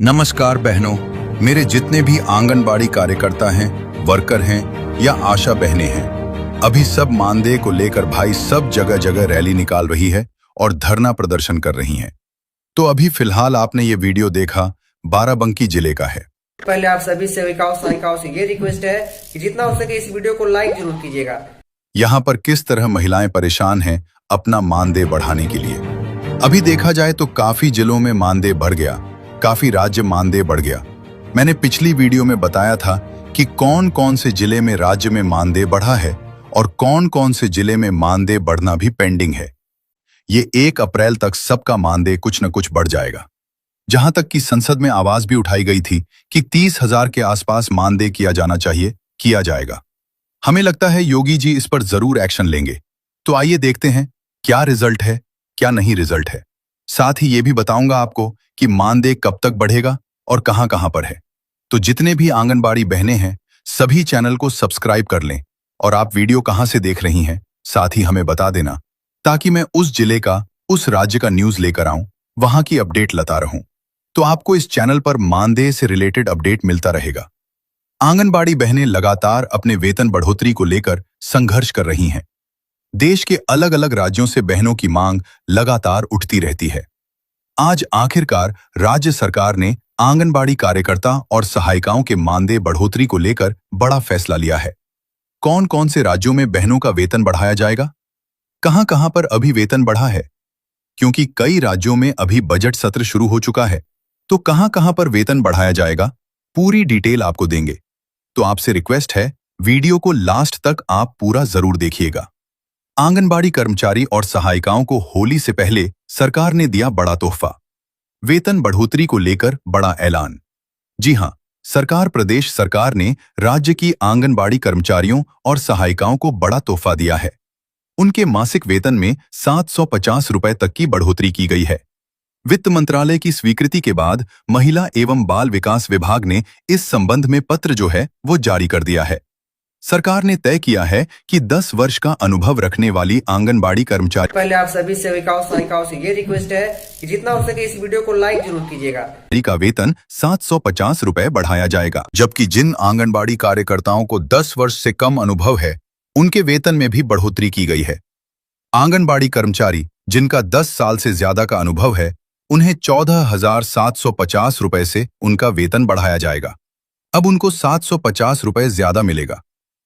नमस्कार बहनों, मेरे जितने भी आंगनबाड़ी कार्यकर्ता हैं, वर्कर हैं या आशा बहनें हैं, अभी सब मानदेय को लेकर भाई सब जगह जगह रैली निकाल रही है और धरना प्रदर्शन कर रही हैं। तो अभी फिलहाल आपने ये वीडियो देखा, बाराबंकी जिले का है। पहले आप सभी सेविकाओं सहायिकाओं से ये रिक्वेस्ट है कि जितना हो सके इस वीडियो को लाइक जरूर कीजिएगा। यहाँ पर किस तरह महिलाएं परेशान हैं अपना मानदेय बढ़ाने के लिए। अभी देखा जाए तो काफी जिलों में मानदेय बढ़ गया, काफी राज्य मानदेय बढ़ गया। मैंने पिछली वीडियो में बताया था कि कौन कौन से जिले में राज्य में मानदेय बढ़ा है और कौन कौन से जिले में मानदेय बढ़ना भी पेंडिंग है। ये 1 अप्रैल तक सबका मानदेय कुछ न कुछ बढ़ जाएगा। जहां तक कि संसद में आवाज भी उठाई गई थी कि 30,000 के आसपास मानदेय किया जाना चाहिए, किया जाएगा। हमें लगता है योगी जी इस पर जरूर एक्शन लेंगे। तो आइए देखते हैं क्या रिजल्ट है, क्या नहीं रिजल्ट है। साथ ही ये भी बताऊंगा आपको कि मानदेय कब तक बढ़ेगा और कहां कहां पर है। तो जितने भी आंगनबाड़ी बहनें हैं, सभी चैनल को सब्सक्राइब कर लें और आप वीडियो कहां से देख रही हैं, साथ ही हमें बता देना, ताकि मैं उस जिले का, उस राज्य का न्यूज लेकर आऊं, वहां की अपडेट लाता रहूं। तो आपको इस चैनल पर मानदेय से रिलेटेड अपडेट मिलता रहेगा। आंगनबाड़ी बहनें लगातार अपने वेतन बढ़ोतरी को लेकर संघर्ष कर रही हैं। देश के अलग अलग राज्यों से बहनों की मांग लगातार उठती रहती है। आज आखिरकार राज्य सरकार ने आंगनबाड़ी कार्यकर्ता और सहायिकाओं के मानदेय बढ़ोतरी को लेकर बड़ा फैसला लिया है। कौन कौन से राज्यों में बहनों का वेतन बढ़ाया जाएगा, कहां कहां पर अभी वेतन बढ़ा है, क्योंकि कई राज्यों में अभी बजट सत्र शुरू हो चुका है, तो कहां कहां पर वेतन बढ़ाया जाएगा, पूरी डिटेल आपको देंगे। तो आपसे रिक्वेस्ट है, वीडियो को लास्ट तक आप पूरा जरूर देखिएगा। आंगनबाड़ी कर्मचारी और सहायिकाओं को होली से पहले सरकार ने दिया बड़ा तोहफा। वेतन बढ़ोतरी को लेकर बड़ा ऐलान। जी हां, प्रदेश सरकार ने राज्य की आंगनबाड़ी कर्मचारियों और सहायिकाओं को बड़ा तोहफा दिया है। उनके मासिक वेतन में 750 रुपए तक की बढ़ोतरी की गई है। वित्त मंत्रालय की स्वीकृति के बाद महिला एवं बाल विकास विभाग ने इस संबंध में पत्र जो है वो जारी कर दिया है। सरकार ने तय किया है कि 10 वर्ष का अनुभव रखने वाली आंगनबाड़ी कर्मचारी, पहले आप सभी सेविकाओं सहायिकाओं से ये रिक्वेस्ट है कि जितना हो सके इस वीडियो को लाइक जरूर कीजिएगा। का वेतन 750 रुपए बढ़ाया जाएगा, जबकि जिन आंगनबाड़ी कार्यकर्ताओं को 10 वर्ष से कम अनुभव है, उनके वेतन में भी बढ़ोतरी की गई है। आंगनबाड़ी कर्मचारी जिनका 10 साल से ज्यादा का अनुभव है, उन्हें 14,750 रुपए से उनका वेतन बढ़ाया जाएगा। अब उनको 750 रुपए ज्यादा मिलेगा,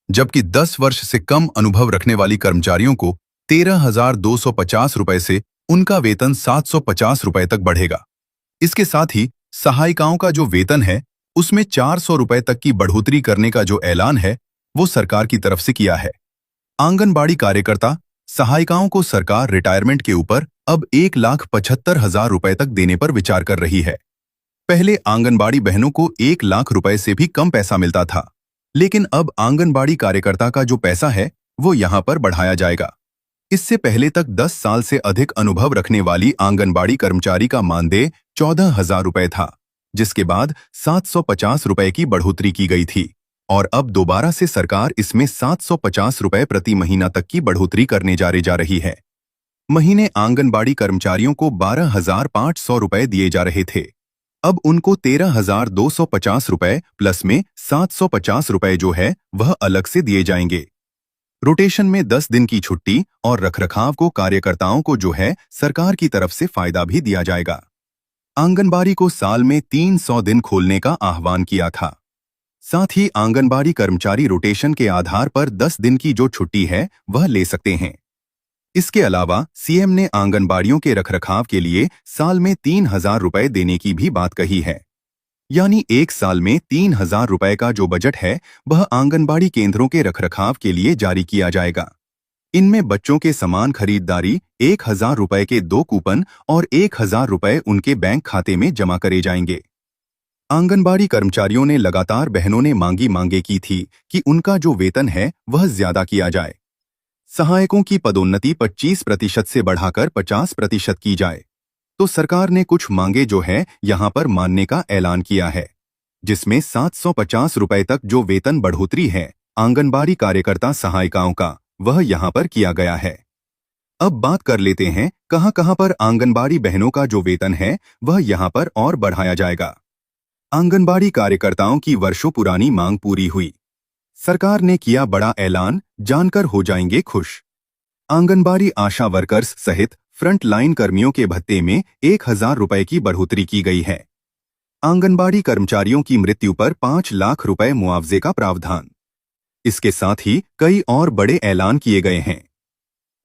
जबकि 10 वर्ष से कम अनुभव रखने वाली कर्मचारियों को 13,250 रुपए से उनका वेतन 750 रुपए तक बढ़ेगा। इसके साथ ही सहायिकाओं का जो वेतन है, उसमें 400 रुपए तक की बढ़ोतरी करने का जो ऐलान है, वो सरकार की तरफ से किया है। आंगनबाड़ी कार्यकर्ता सहायिकाओं को सरकार रिटायरमेंट के ऊपर अब 1,75,000 रुपए तक देने पर विचार कर रही है। पहले आंगनबाड़ी बहनों को 1 लाख रुपए से भी कम पैसा मिलता था, लेकिन अब आंगनबाड़ी कार्यकर्ता का जो पैसा है वो यहां पर बढ़ाया जाएगा। इससे पहले तक 10 साल से अधिक अनुभव रखने वाली आंगनबाड़ी कर्मचारी का मानदेय 14,000 रुपए था, जिसके बाद 750 रुपए की बढ़ोतरी की गई थी और अब दोबारा से सरकार इसमें 750 रुपए प्रति महीना तक की बढ़ोतरी करने जा रही है। महीने आंगनबाड़ी कर्मचारियों को 12,500 रुपए दिए जा रहे थे, अब उनको 13,250 रुपए प्लस में 750 रुपए जो है वह अलग से दिए जाएंगे। रोटेशन में 10 दिन की छुट्टी और रखरखाव को कार्यकर्ताओं को जो है सरकार की तरफ से फायदा भी दिया जाएगा। आंगनबाड़ी को साल में 300 दिन खोलने का आह्वान किया था। साथ ही आंगनबाड़ी कर्मचारी रोटेशन के आधार पर 10 दिन की जो छुट्टी है वह ले सकते हैं। इसके अलावा सीएम ने आंगनबाड़ियों के रखरखाव के लिए साल में 3,000 रुपए देने की भी बात कही है। यानी 1 साल में 3,000 रुपए का जो बजट है वह आंगनबाड़ी केंद्रों के रखरखाव के लिए जारी किया जाएगा। इनमें बच्चों के सामान खरीदारी, 1,000 रुपए के 2 कूपन और 1,000 रुपए उनके बैंक खाते में जमा करे जाएंगे। आंगनबाड़ी कर्मचारियों ने लगातार बहनों ने मांगे की थी कि उनका जो वेतन है वह ज्यादा किया जाए। सहायकों की पदोन्नति 25% से बढ़ाकर 50% की जाए। तो सरकार ने कुछ मांगे जो है यहां पर मानने का ऐलान किया है, जिसमें 750 रुपए तक जो वेतन बढ़ोतरी है आंगनबाड़ी कार्यकर्ता सहायिकाओं का, वह यहां पर किया गया है। अब बात कर लेते हैं कहां कहां पर आंगनबाड़ी बहनों का जो वेतन है वह यहां पर और बढ़ाया जाएगा। आंगनबाड़ी कार्यकर्ताओं की वर्षों पुरानी मांग पूरी हुई। सरकार ने किया बड़ा ऐलान, जानकर हो जाएंगे खुश। आंगनबाड़ी आशा वर्कर्स सहित फ्रंट लाइन कर्मियों के भत्ते में 1,000 रुपए की बढ़ोतरी की गई है। आंगनबाड़ी कर्मचारियों की मृत्यु पर 5 लाख रुपए मुआवजे का प्रावधान। इसके साथ ही कई और बड़े ऐलान किए गए हैं।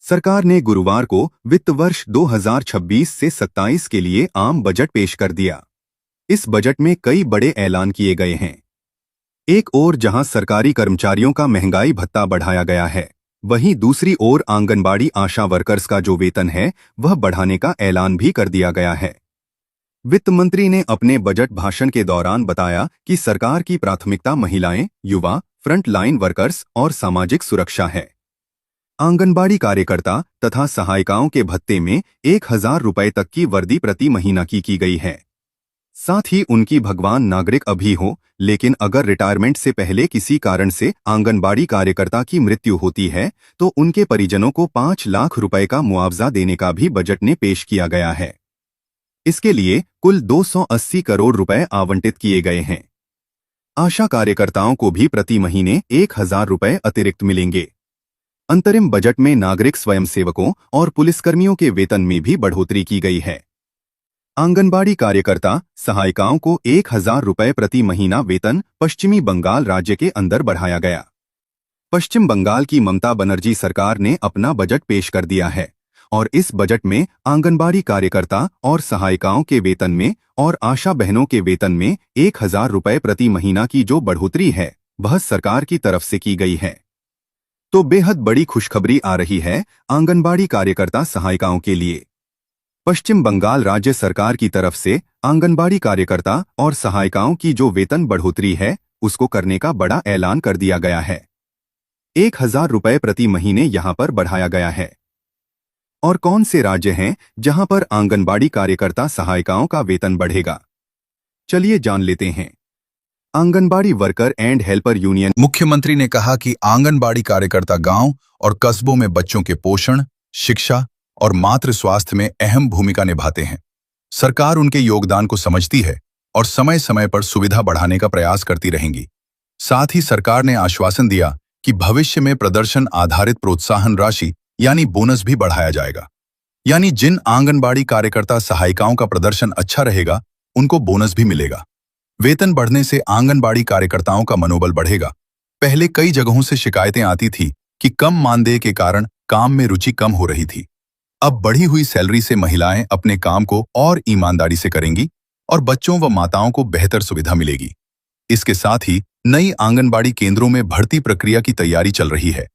सरकार ने गुरुवार को वित्त वर्ष 2026 से 27 के लिए आम बजट पेश कर दिया। इस बजट में कई बड़े ऐलान किए गए हैं। एक ओर जहां सरकारी कर्मचारियों का महंगाई भत्ता बढ़ाया गया है, वहीं दूसरी ओर आंगनबाड़ी आशा वर्कर्स का जो वेतन है वह बढ़ाने का ऐलान भी कर दिया गया है। वित्त मंत्री ने अपने बजट भाषण के दौरान बताया कि सरकार की प्राथमिकता महिलाएं, युवा, फ्रंट लाइन वर्कर्स और सामाजिक सुरक्षा है। आंगनबाड़ी कार्यकर्ता तथा सहायिकाओं के भत्ते में 1,000 रुपए तक की वर्दी प्रति महीना की गई है। साथ ही उनकी भगवान नागरिक अभी हो, लेकिन अगर रिटायरमेंट से पहले किसी कारण से आंगनबाड़ी कार्यकर्ता की मृत्यु होती है तो उनके परिजनों को 5 लाख रुपए का मुआवजा देने का भी बजट में पेश किया गया है। इसके लिए कुल 280 करोड़ रुपए आवंटित किए गए हैं। आशा कार्यकर्ताओं को भी प्रति महीने 1,000 रुपए अतिरिक्त मिलेंगे। अंतरिम बजट में नागरिक स्वयंसेवकों और पुलिसकर्मियों के वेतन में भी बढ़ोतरी की गई है। आंगनबाड़ी कार्यकर्ता सहायिकाओं को 1,000 रुपए प्रति महीना वेतन पश्चिमी बंगाल राज्य के अंदर बढ़ाया गया। पश्चिम बंगाल की ममता बनर्जी सरकार ने अपना बजट पेश कर दिया है और इस बजट में आंगनबाड़ी कार्यकर्ता और सहायिकाओं के वेतन में और आशा बहनों के वेतन में 1,000 रुपए प्रति महीना की जो बढ़ोतरी है वह सरकार की तरफ से की गई है। तो बेहद बड़ी खुशखबरी आ रही है आंगनबाड़ी कार्यकर्ता सहायिकाओं के लिए। पश्चिम बंगाल राज्य सरकार की तरफ से आंगनबाड़ी कार्यकर्ता और सहायिकाओं की जो वेतन बढ़ोतरी है उसको करने का बड़ा ऐलान कर दिया गया है। 1,000 रुपए प्रति महीने यहां पर बढ़ाया गया है। और कौन से राज्य हैं जहां पर आंगनबाड़ी कार्यकर्ता सहायिकाओं का वेतन बढ़ेगा? चलिए जान लेते हैं। Anganwadi worker and helper union मुख्यमंत्री ने कहा कि आंगनबाड़ी कार्यकर्ता गांव और कस्बों में बच्चों के पोषण, शिक्षा और मातृ स्वास्थ्य में अहम भूमिका निभाते हैं। सरकार उनके योगदान को समझती है और समय समय पर सुविधा बढ़ाने का प्रयास करती रहेंगी। साथ ही सरकार ने आश्वासन दिया कि भविष्य में प्रदर्शन आधारित प्रोत्साहन राशि यानी बोनस भी बढ़ाया जाएगा। यानी जिन आंगनबाड़ी कार्यकर्ता सहायिकाओं का प्रदर्शन अच्छा रहेगा उनको बोनस भी मिलेगा। वेतन बढ़ने से आंगनबाड़ी कार्यकर्ताओं का मनोबल बढ़ेगा। पहले कई जगहों से शिकायतें आती थी कि कम मानदेय के कारण काम में रुचि कम हो रही थी। अब बढ़ी हुई सैलरी से महिलाएं अपने काम को और ईमानदारी से करेंगी और बच्चों व माताओं को बेहतर सुविधा मिलेगी। इसके साथ ही नई आंगनबाड़ी केंद्रों में भर्ती प्रक्रिया की तैयारी चल रही है,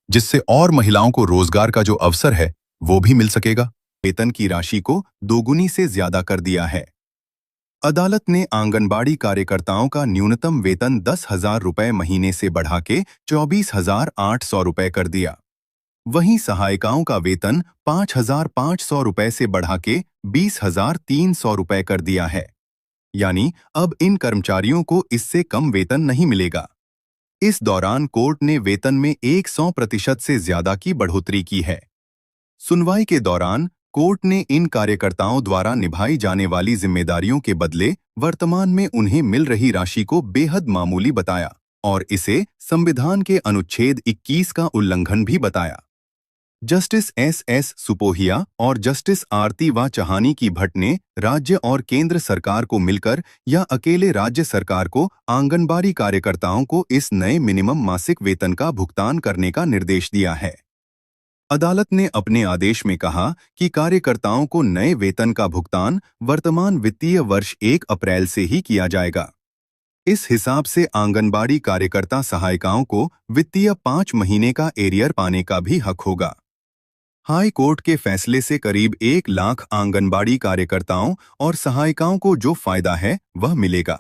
जिससे और महिलाओं को रोजगार का जो अवसर है वो भी मिल सकेगा। वेतन की राशि को दोगुनी से ज्यादा कर दिया है। अदालत ने आंगनबाड़ी कार्यकर्ताओं का न्यूनतम वेतन 10,000 रुपए महीने से बढ़ा के 24,800 रुपए कर दिया। वहीं सहायिकाओं का वेतन 5,500 रुपए से बढ़ा के 20,300 रुपए कर दिया है। यानी अब इन कर्मचारियों को इससे कम वेतन नहीं मिलेगा। इस दौरान कोर्ट ने वेतन में 100% से ज्यादा की बढ़ोतरी की है। सुनवाई के दौरान कोर्ट ने इन कार्यकर्ताओं द्वारा निभाई जाने वाली जिम्मेदारियों के बदले वर्तमान में उन्हें मिल रही राशि को बेहद मामूली बताया और इसे संविधान के अनुच्छेद 21 का उल्लंघन भी बताया। जस्टिस एस सुपोहिया और जस्टिस आरती व चहानी की भट्ट ने राज्य और केंद्र सरकार को मिलकर या अकेले राज्य सरकार को आंगनबाड़ी कार्यकर्ताओं को इस नए मिनिमम मासिक वेतन का भुगतान करने का निर्देश दिया है। अदालत ने अपने आदेश में कहा कि कार्यकर्ताओं को नए वेतन का भुगतान वर्तमान वित्तीय वर्ष 1 अप्रैल से ही किया जाएगा। इस हिसाब से आंगनबाड़ी कार्यकर्ता सहायिकाओं को वित्तीय 5 महीने का एरियर पाने का भी हक होगा। हाई कोर्ट के फैसले से करीब 1 लाख आंगनबाड़ी कार्यकर्ताओं और सहायिकाओं को जो फायदा है वह मिलेगा।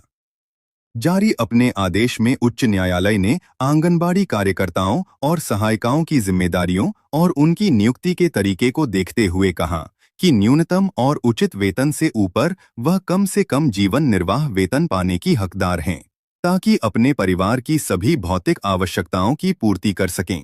जारी अपने आदेश में उच्च न्यायालय ने आंगनबाड़ी कार्यकर्ताओं और सहायिकाओं की जिम्मेदारियों और उनकी नियुक्ति के तरीके को देखते हुए कहा कि न्यूनतम और उचित वेतन से ऊपर वह कम से कम जीवन निर्वाह वेतन पाने की हकदार हैं, ताकि अपने परिवार की सभी भौतिक आवश्यकताओं की पूर्ति कर सकें।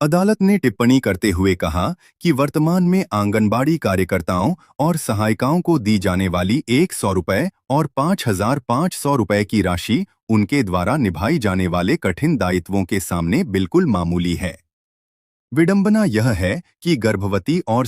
अदालत ने टिप्पणी करते हुए कहा कि वर्तमान में आंगनबाड़ी कार्यकर्ताओं और सहायिकाओं को दी जाने वाली 100 रुपये और 5,500 रुपये की राशि उनके द्वारा निभाई जाने वाले कठिन दायित्वों के सामने बिल्कुल मामूली है। विडंबना यह है कि गर्भवती और